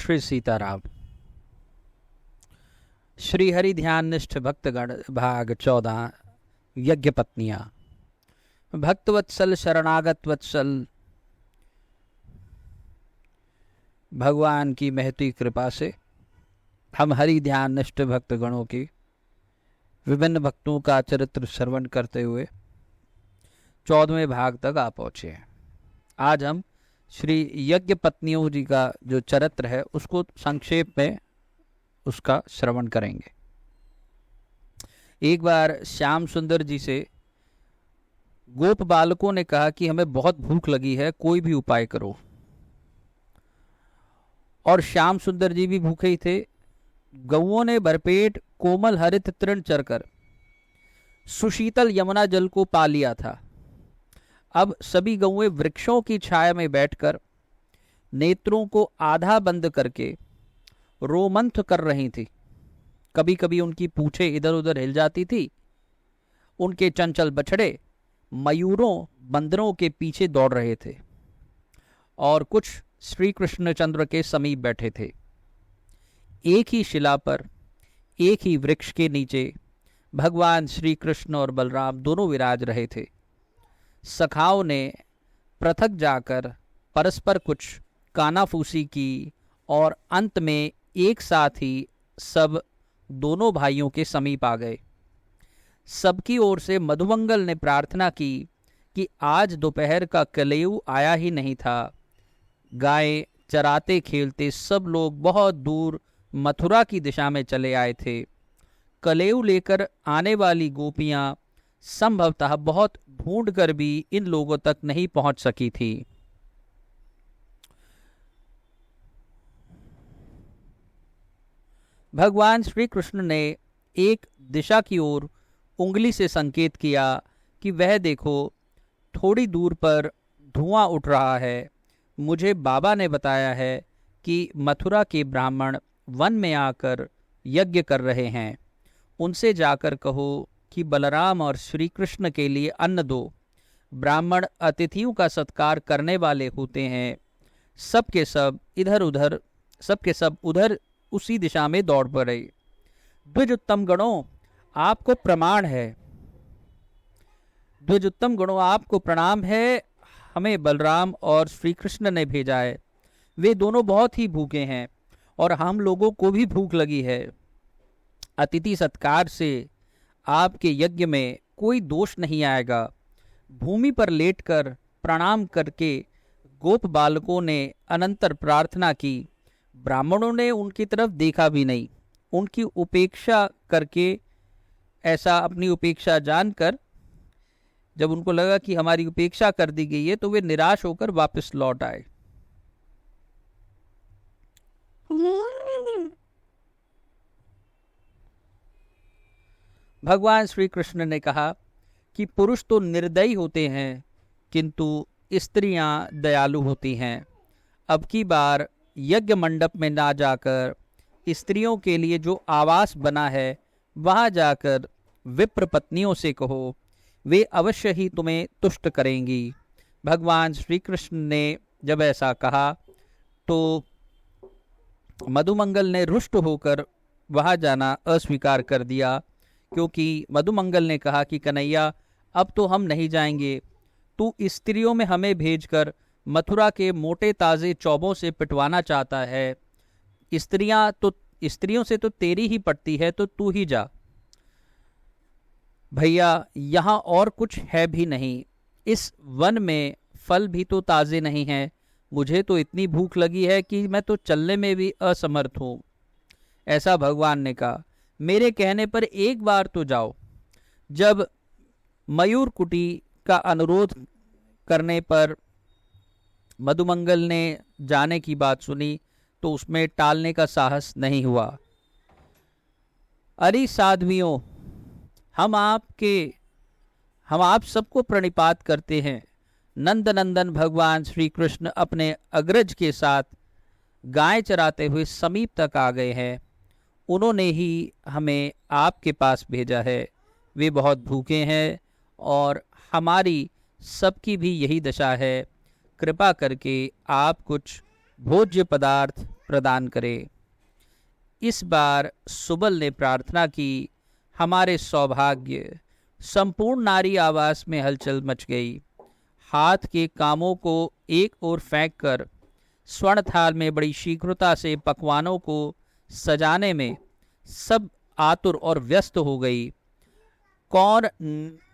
श्री सीताराम। श्री हरि ध्यान निष्ठ भक्तगण भाग 14। यज्ञ पत्नियां। भक्तवत्सल शरणागत वत्सल भगवान की महती कृपा से हम हरि ध्यान निष्ठ भक्तगणों की विभिन्न भक्तों का चरित्र श्रवण करते हुए 14वें भाग तक आ पहुँचे हैं। आज हम श्री यज्ञ पत्नियों जी का जो चरित्र है उसको संक्षेप में उसका श्रवण करेंगे। एक बार श्याम सुंदर जी से गोप बालकों ने कहा कि हमें बहुत भूख लगी है, कोई भी उपाय करो। और श्याम सुंदर जी भी भूखे ही थे। गौओं ने भरपेट कोमल हरित तृण चरकर सुशीतल यमुना जल को पा लिया था। अब सभी गौएं वृक्षों की छाया में बैठकर नेत्रों को आधा बंद करके रोमंथ कर रही थी। कभी कभी उनकी पूंछें इधर उधर हिल जाती थी। उनके चंचल बछड़े मयूरों बंदरों के पीछे दौड़ रहे थे और कुछ श्री कृष्णचंद्र के समीप बैठे थे। एक ही शिला पर एक ही वृक्ष के नीचे भगवान श्री कृष्ण और बलराम दोनों विराज रहे थे। सखाओं ने पृथक जाकर परस्पर कुछ कानाफूसी की और अंत में एक साथ ही सब दोनों भाइयों के समीप आ गए। सबकी ओर से मधुमंगल ने प्रार्थना की कि आज दोपहर का कलेऊ आया ही नहीं था। गाय चराते खेलते सब लोग बहुत दूर मथुरा की दिशा में चले आए थे। कलेऊ लेकर आने वाली गोपियां संभवतः बहुत ढूंढकर भी इन लोगों तक नहीं पहुंच सकी थी। भगवान श्री कृष्ण ने एक दिशा की ओर उंगली से संकेत किया कि वह देखो, थोड़ी दूर पर धुआं उठ रहा है। मुझे बाबा ने बताया है कि मथुरा के ब्राह्मण वन में आकर यज्ञ कर रहे हैं। उनसे जाकर कहो कि बलराम और श्री कृष्ण के लिए अन्न दो। ब्राह्मण अतिथियों का सत्कार करने वाले होते हैं। सबके सब उधर उसी दिशा में दौड़ पड़े। द्विज उत्तम गणों, आपको प्रमाण है। द्विज उत्तम गणों, आपको प्रणाम है। हमें बलराम और श्री कृष्ण ने भेजा है। वे दोनों बहुत ही भूखे हैं और हम लोगों को भी भूख लगी है। अतिथि सत्कार से आपके यज्ञ में कोई दोष नहीं आएगा। भूमि पर लेटकर प्रणाम करके गोप बालकों ने अनंतर प्रार्थना की। ब्राह्मणों ने उनकी तरफ देखा भी नहीं। उनकी उपेक्षा करके, ऐसा अपनी उपेक्षा जानकर, जब उनको लगा कि हमारी उपेक्षा कर दी गई है, तो वे निराश होकर वापस लौट आए। भगवान श्री कृष्ण ने कहा कि पुरुष तो निर्दयी होते हैं, किंतु स्त्रियां दयालु होती हैं। अब की बार यज्ञ मंडप में ना जाकर स्त्रियों के लिए जो आवास बना है वहां जाकर विप्र पत्नियों से कहो, वे अवश्य ही तुम्हें तुष्ट करेंगी। भगवान श्री कृष्ण ने जब ऐसा कहा तो मधुमंगल ने रुष्ट होकर वहां जाना अस्वीकार कर दिया, क्योंकि मधुमंगल ने कहा कि कन्हैया, अब तो हम नहीं जाएंगे। तू स्त्रियों में हमें भेजकर मथुरा के मोटे ताजे चौबों से पिटवाना चाहता है। स्त्रियों से तो तेरी ही पटती है, तो तू ही जा। भैया, यहाँ और कुछ है भी नहीं। इस वन में फल भी तो ताजे नहीं हैं। मुझे तो इतनी भूख लगी है कि मैं तो चलने में भी असमर्थ हूँ। ऐसा भगवान ने कहा। मेरे कहने पर एक बार तो जाओ। जब मयूर कुटी का अनुरोध करने पर मधुमंगल ने जाने की बात सुनी तो उसमें टालने का साहस नहीं हुआ। अरे साध्वियों, हम आप सबको प्रणिपात करते हैं। नंद नंदन भगवान श्री कृष्ण अपने अग्रज के साथ गाय चराते हुए समीप तक आ गए हैं। उन्होंने ही हमें आपके पास भेजा है। वे बहुत भूखे हैं और हमारी सबकी भी यही दशा है। कृपा करके आप कुछ भोज्य पदार्थ प्रदान करे। इस बार सुबल ने प्रार्थना की, हमारे सौभाग्य। संपूर्ण नारी आवास में हलचल मच गई। हाथ के कामों को एक ओर फेंक कर स्वर्ण थाल में बड़ी शीघ्रता से पकवानों को सजाने में सब आतुर और व्यस्त हो गई। कौन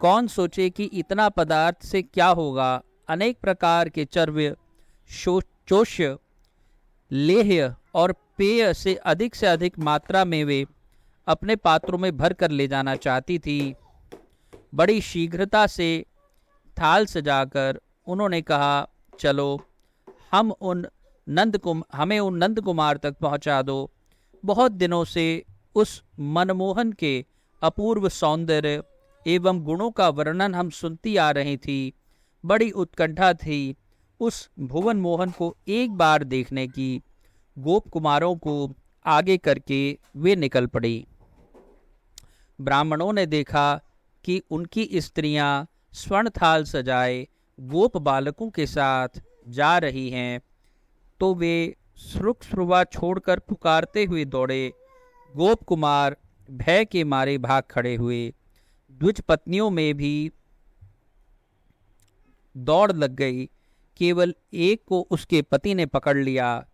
कौन सोचे कि इतना पदार्थ से क्या होगा। अनेक प्रकार के चर्व्य, चोष्य, लेह्य और पेय से अधिक मात्रा में वे अपने पात्रों में भर कर ले जाना चाहती थी। बड़ी शीघ्रता से थाल सजाकर उन्होंने कहा, चलो हमें उन नंद कुमार तक पहुंचा दो। बहुत दिनों से उस मनमोहन के अपूर्व सौंदर्य एवं गुणों का वर्णन हम सुनती आ रही थी। बड़ी उत्कंठा थी उस भुवन मोहन को एक बार देखने की। गोप कुमारों को आगे करके वे निकल पड़ी। ब्राह्मणों ने देखा कि उनकी स्त्रियां स्वर्ण थाल सजाए गोप बालकों के साथ जा रही हैं, तो वे श्रुवा छोड़कर पुकारते हुए दौड़े। गोप कुमार भय के मारे भाग खड़े हुए। द्विज पत्नियों में भी दौड़ लग गई। केवल एक को उसके पति ने पकड़ लिया।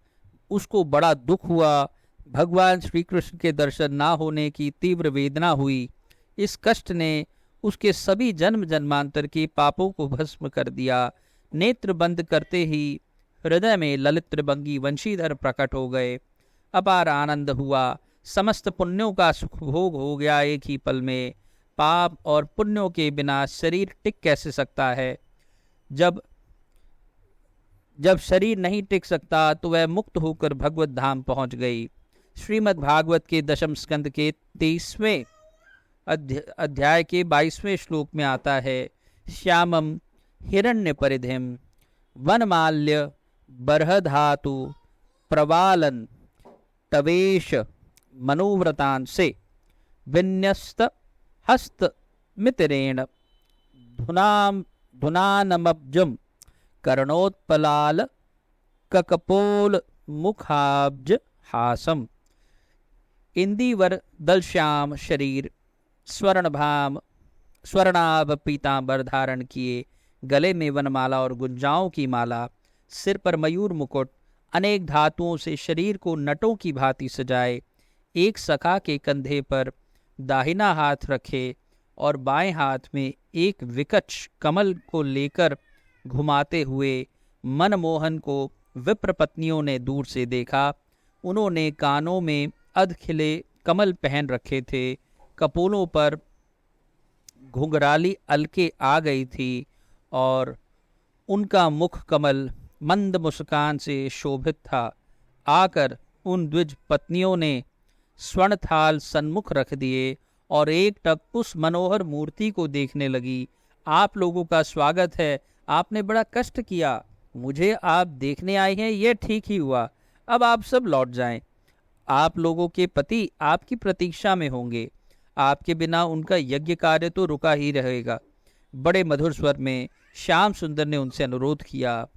उसको बड़ा दुख हुआ। भगवान श्री कृष्ण के दर्शन ना होने की तीव्र वेदना हुई। इस कष्ट ने उसके सभी जन्म जन्मांतर के पापों को भस्म कर दिया। नेत्र बंद करते ही हृदय में ललित त्रिभंगी वंशीधर प्रकट हो गए। अपार आनंद हुआ। समस्त पुण्यों का सुख भोग हो गया एक ही पल में। पाप और पुण्यों के बिना शरीर टिक कैसे सकता है। जब शरीर नहीं टिक सकता तो वह मुक्त होकर भगवत धाम पहुंच गई। श्रीमद् भागवत के दशम स्कंद के 23वें अध्याय के 22वें श्लोक में आता है, श्यामम हिरण्य परिधिम वनमाल्य बरहधातु प्रवालन तवेश मनोव्रतान से विन्यस्त हस्त मितरेण धुनानमब्जम कर्णोत्पलाल ककपोल मुखाब्ज हासम। इंदिवर दलश्याम शरीर, स्वर्णाभ पीतांबर धारण किए, गले में वनमाला और गुंजाओं की माला, सिर पर मयूर मुकुट, अनेक धातुओं से शरीर को नटों की भांति सजाए, एक सखा के कंधे पर दाहिना हाथ रखे और बाएं हाथ में एक विकच कमल को लेकर घुमाते हुए मनमोहन को विप्र पत्नियों ने दूर से देखा। उन्होंने कानों में अधखिले कमल पहन रखे थे। कपोलों पर घुंघराली अलके आ गई थी और उनका मुख कमल मंद मुस्कान से शोभित था। आकर उन द्विज पत्नियों ने स्वर्ण थाल सन्मुख रख दिए और एक टक उस मनोहर मूर्ति को देखने लगी। आप लोगों का स्वागत है। आपने बड़ा कष्ट किया। मुझे आप देखने आए हैं, यह ठीक ही हुआ। अब आप सब लौट जाएं। आप लोगों के पति आपकी प्रतीक्षा में होंगे। आपके बिना उनका यज्ञ कार्य तो रुका ही रहेगा। बड़े मधुर स्वर में श्याम सुंदर ने उनसे अनुरोध किया।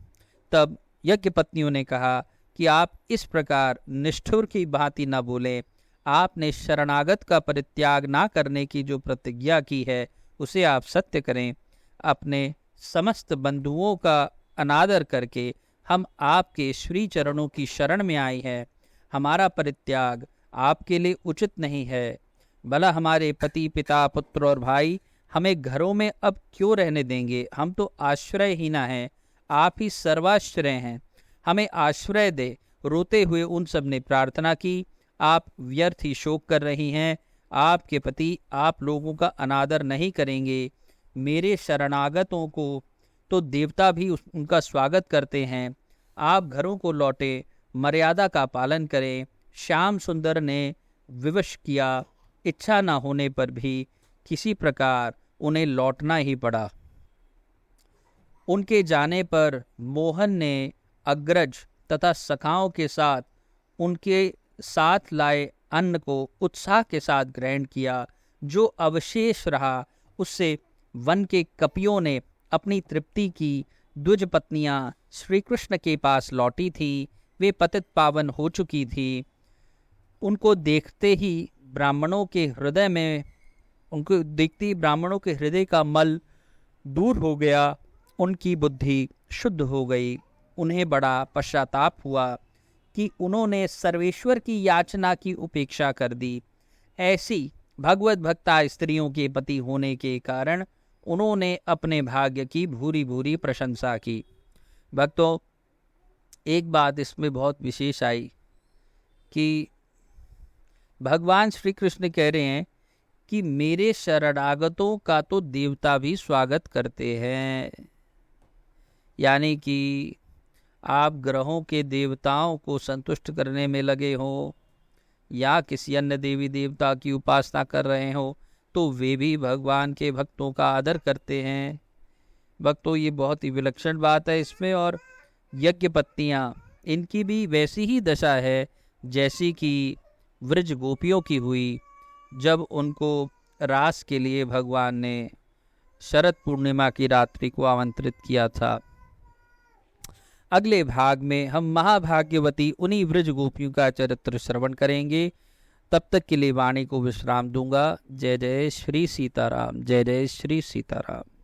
तब यज्ञ पत्नियों ने कहा कि आप इस प्रकार निष्ठुर की भांति न बोलें। आपने शरणागत का परित्याग ना करने की जो प्रतिज्ञा की है उसे आप सत्य करें। अपने समस्त बंधुओं का अनादर करके हम आपके श्री चरणों की शरण में आए हैं। हमारा परित्याग आपके लिए उचित नहीं है। भला हमारे पति, पिता, पुत्र और भाई हमें घरों में अब क्यों रहने देंगे। हम तो आश्रयहीना हैं। आप ही सर्वाश्रय हैं। हमें आश्रय दे। रोते हुए उन सब ने प्रार्थना की। आप व्यर्थ ही शोक कर रही हैं। आपके पति आप लोगों का अनादर नहीं करेंगे। मेरे शरणागतों को तो देवता भी उनका स्वागत करते हैं। आप घरों को लौटे, मर्यादा का पालन करें। श्याम सुंदर ने विवश किया। इच्छा न होने पर भी किसी प्रकार उन्हें लौटना ही पड़ा। उनके जाने पर मोहन ने अग्रज तथा सखाओं के साथ उनके साथ लाए अन्न को उत्साह के साथ ग्रहण किया। जो अवशेष रहा उससे वन के कपियों ने अपनी तृप्ति की। द्विज पत्नियां श्री कृष्ण के पास लौटी थी। वे पतित पावन हो चुकी थी। उनको देखते ही ब्राह्मणों के हृदय में उनको देखते ही ब्राह्मणों के हृदय का मल दूर हो गया, उनकी बुद्धि शुद्ध हो गई। उन्हें बड़ा पश्चाताप हुआ कि उन्होंने सर्वेश्वर की याचना की उपेक्षा कर दी। ऐसी भगवत भक्ता स्त्रियों के पति होने के कारण उन्होंने अपने भाग्य की भूरी भूरी प्रशंसा की। भक्तों, एक बात इसमें बहुत विशेष आई कि भगवान श्री कृष्ण कह रहे हैं कि मेरे शरणागतों का तो देवता भी स्वागत करते हैं। यानी कि आप ग्रहों के देवताओं को संतुष्ट करने में लगे हो या किसी अन्य देवी देवता की उपासना कर रहे हो, तो वे भी भगवान के भक्तों का आदर करते हैं। भक्तों, ये बहुत ही विलक्षण बात है इसमें। और यज्ञ पत्नियाँ, इनकी भी वैसी ही दशा है जैसी कि व्रज गोपियों की हुई, जब उनको रास के लिए भगवान ने शरद पूर्णिमा की रात्रि को आमंत्रित किया था। अगले भाग में हम महाभाग्यवती उन्हीं व्रज गोपियों का चरित्र श्रवण करेंगे। तब तक के लिए वाणी को विश्राम दूंगा। जय जय श्री सीताराम, जय जय श्री सीताराम।